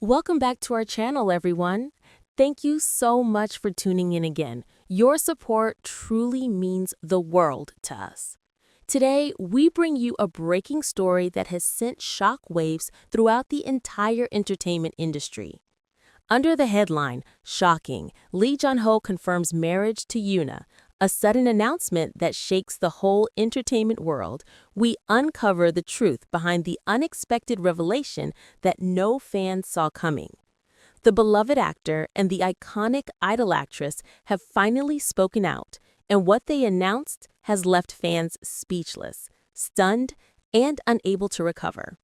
Welcome back to our channel, everyone. Thank you so much for tuning in again. Your support truly means the world to us. Today, we bring you a breaking story that has sent shockwaves throughout the entire entertainment industry. Under the headline, Shocking, Lee Jun-ho confirms marriage to Yoona, a sudden announcement that shakes the whole entertainment world, we uncover the truth behind the unexpected revelation that no fan saw coming. The beloved actor and the iconic idol actress have finally spoken out, and what they announced has left fans speechless, stunned, and unable to recover.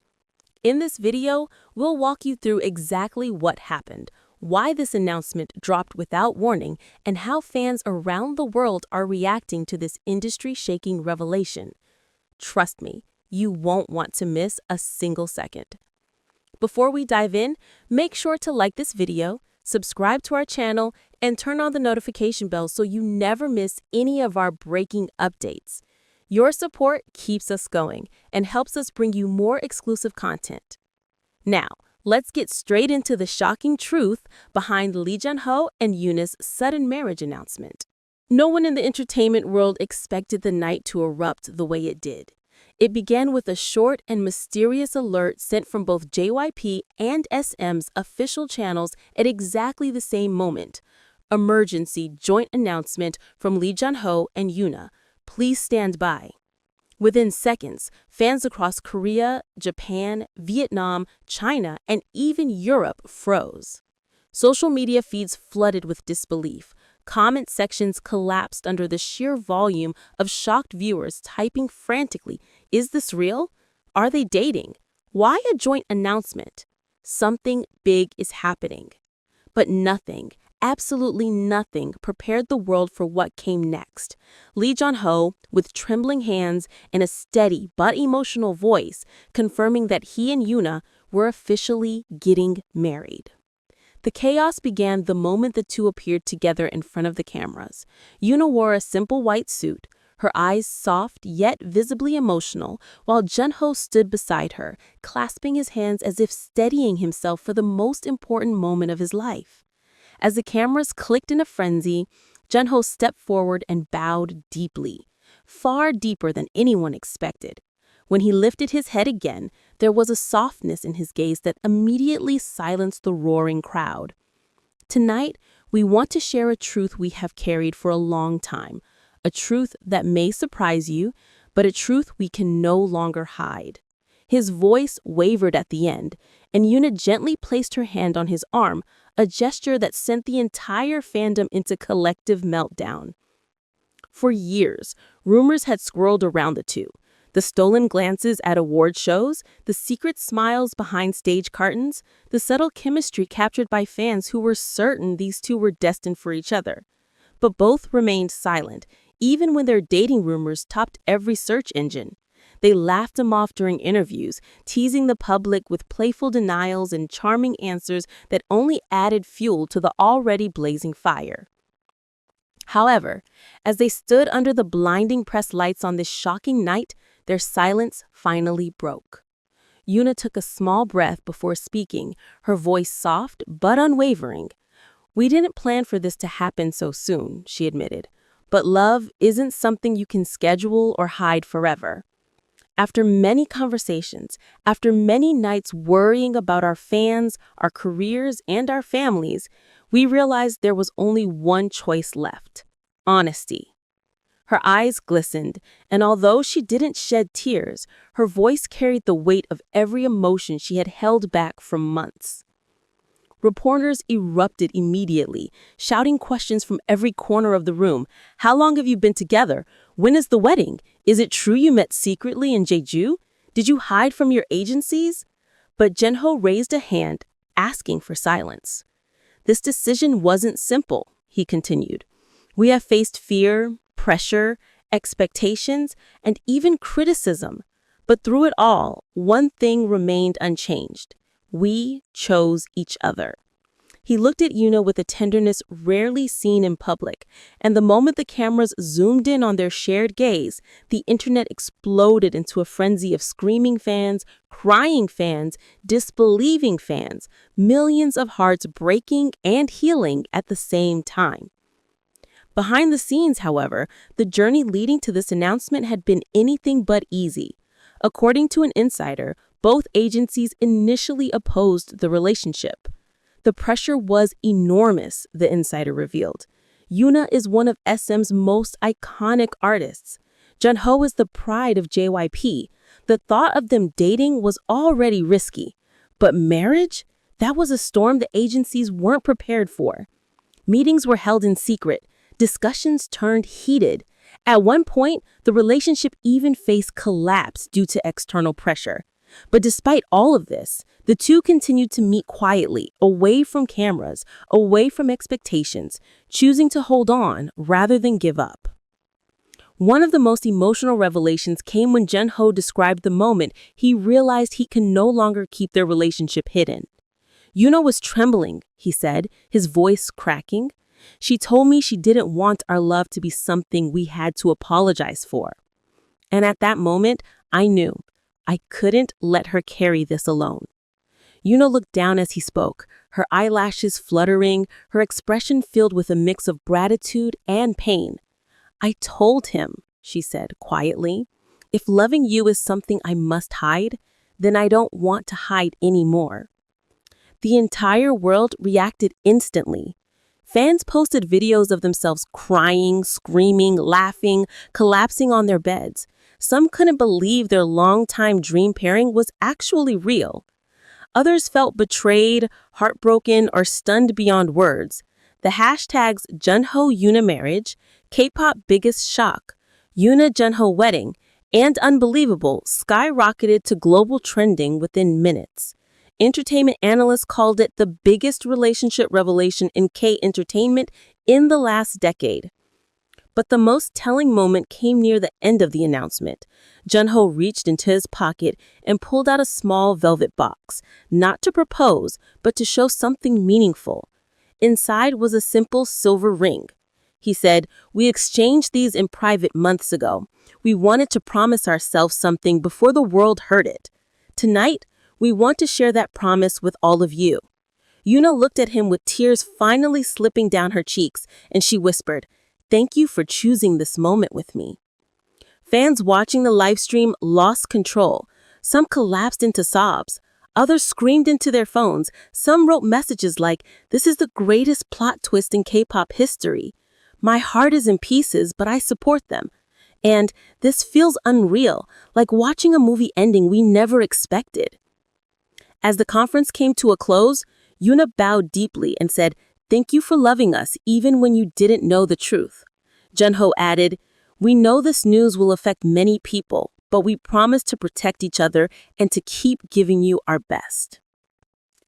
In this video, we'll walk you through exactly what happened, why this announcement dropped without warning, and how fans around the world are reacting to this industry-shaking revelation. Trust me, you won't want to miss a single second. Before we dive in, make sure to like this video, subscribe to our channel, and turn on the notification bell so you never miss any of our breaking updates. Your support keeps us going and helps us bring you more exclusive content. Now, let's get straight into the shocking truth behind Lee Jun-ho and Yoona's sudden marriage announcement. No one in the entertainment world expected the night to erupt the way it did. It began with a short and mysterious alert sent from both JYP and SM's official channels at exactly the same moment. Emergency joint announcement from Lee Jun-ho and Yoona. Please stand by. Within seconds, fans across Korea, Japan, Vietnam, China, and even Europe froze. Social media feeds flooded with disbelief. Comment sections collapsed under the sheer volume of shocked viewers typing frantically, "Is this real? Are they dating? Why a joint announcement? Something big is happening." But nothing, absolutely nothing, prepared the world for what came next. Lee Jun-ho, with trembling hands and a steady but emotional voice, confirming that he and Yoona were officially getting married. The chaos began the moment the two appeared together in front of the cameras. Yoona wore a simple white suit, her eyes soft yet visibly emotional, while Jun-ho stood beside her, clasping his hands as if steadying himself for the most important moment of his life. As the cameras clicked in a frenzy, Jun-ho stepped forward and bowed deeply, far deeper than anyone expected. When he lifted his head again, there was a softness in his gaze that immediately silenced the roaring crowd. Tonight, we want to share a truth we have carried for a long time, a truth that may surprise you, but a truth we can no longer hide. His voice wavered at the end, and Yoona gently placed her hand on his arm, a gesture that sent the entire fandom into collective meltdown. For years, rumors had swirled around the two. The stolen glances at award shows, the secret smiles behind stage curtains, the subtle chemistry captured by fans who were certain these two were destined for each other. But both remained silent, even when their dating rumors topped every search engine. They laughed him off during interviews, teasing the public with playful denials and charming answers that only added fuel to the already blazing fire. However, as they stood under the blinding press lights on this shocking night, their silence finally broke. Yoona took a small breath before speaking, her voice soft but unwavering. "We didn't plan for this to happen so soon," she admitted. "But love isn't something you can schedule or hide forever." After many conversations, after many nights worrying about our fans, our careers, and our families, we realized there was only one choice left: honesty. Her eyes glistened, and although she didn't shed tears, her voice carried the weight of every emotion she had held back for months. Reporters erupted immediately, shouting questions from every corner of the room. "How long have you been together? When is the wedding? Is it true you met secretly in Jeju? Did you hide from your agencies?" But Jun-ho raised a hand, asking for silence. "This decision wasn't simple," he continued. "We have faced fear, pressure, expectations, and even criticism. But through it all, one thing remained unchanged. We chose each other." He looked at Yoona with a tenderness rarely seen in public, and the moment the cameras zoomed in on their shared gaze, the internet exploded into a frenzy of screaming fans, crying fans, disbelieving fans, millions of hearts breaking and healing at the same time. Behind the scenes, however, the journey leading to this announcement had been anything but easy. According to an insider, both agencies initially opposed the relationship. The pressure was enormous, the insider revealed. Yoona is one of SM's most iconic artists. Junho is the pride of JYP. The thought of them dating was already risky. But marriage? That was a storm the agencies weren't prepared for. Meetings were held in secret. Discussions turned heated. At one point, the relationship even faced collapse due to external pressure. But despite all of this, the two continued to meet quietly, away from cameras, away from expectations, choosing to hold on rather than give up. One of the most emotional revelations came when Junho described the moment he realized he can no longer keep their relationship hidden. Yoona was trembling, he said, his voice cracking. She told me she didn't want our love to be something we had to apologize for. And at that moment, I knew I couldn't let her carry this alone. Yoona looked down as he spoke, her eyelashes fluttering, her expression filled with a mix of gratitude and pain. I told him, she said quietly, if loving you is something I must hide, then I don't want to hide anymore. The entire world reacted instantly. Fans posted videos of themselves crying, screaming, laughing, collapsing on their beds. Some couldn't believe their longtime dream pairing was actually real. Others felt betrayed, heartbroken, or stunned beyond words. The hashtags Junho Yoona marriage, K-pop biggest shock, Yoona Junho wedding, and unbelievable skyrocketed to global trending within minutes. Entertainment analysts called it the biggest relationship revelation in K-entertainment in the last decade. But the most telling moment came near the end of the announcement. Junho reached into his pocket and pulled out a small velvet box, not to propose, but to show something meaningful. Inside was a simple silver ring. He said, "We exchanged these in private months ago. We wanted to promise ourselves something before the world heard it. Tonight, we want to share that promise with all of you." Yoona looked at him with tears finally slipping down her cheeks, and she whispered, "Thank you for choosing this moment with me." Fans watching the live stream lost control. Some collapsed into sobs. Others screamed into their phones. Some wrote messages like, "This is the greatest plot twist in K-pop history. My heart is in pieces, but I support them." And "This feels unreal, like watching a movie ending we never expected." As the conference came to a close, Yoona bowed deeply and said, "Thank you for loving us even when you didn't know the truth." Junho added, "We know this news will affect many people, but we promise to protect each other and to keep giving you our best."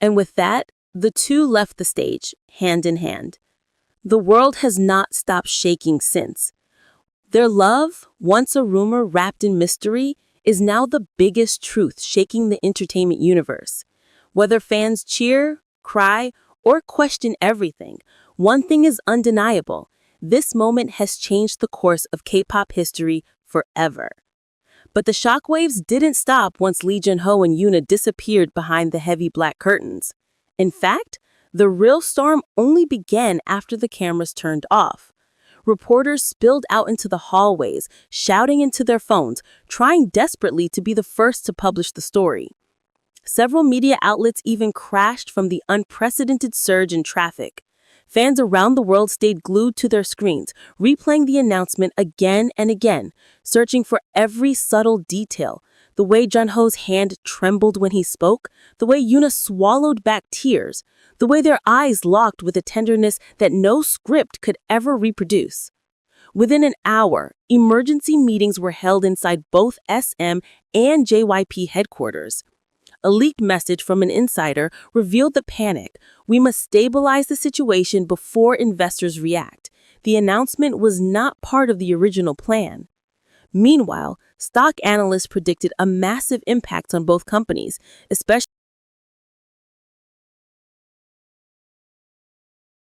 And with that, the two left the stage, hand in hand. The world has not stopped shaking since. Their love, once a rumor wrapped in mystery, is now the biggest truth shaking the entertainment universe. Whether fans cheer, cry, or question everything, one thing is undeniable. This moment has changed the course of K-pop history forever. But the shockwaves didn't stop once Lee Junho and Yoona disappeared behind the heavy black curtains. In fact, the real storm only began after the cameras turned off. Reporters spilled out into the hallways, shouting into their phones, trying desperately to be the first to publish the story. Several media outlets even crashed from the unprecedented surge in traffic. Fans around the world stayed glued to their screens, replaying the announcement again and again, searching for every subtle detail. The way Junho's hand trembled when he spoke, the way Yoona swallowed back tears, the way their eyes locked with a tenderness that no script could ever reproduce. Within an hour, emergency meetings were held inside both SM and JYP headquarters. A leaked message from an insider revealed the panic. "We must stabilize the situation before investors react." The announcement was not part of the original plan. Meanwhile, stock analysts predicted a massive impact on both companies, especially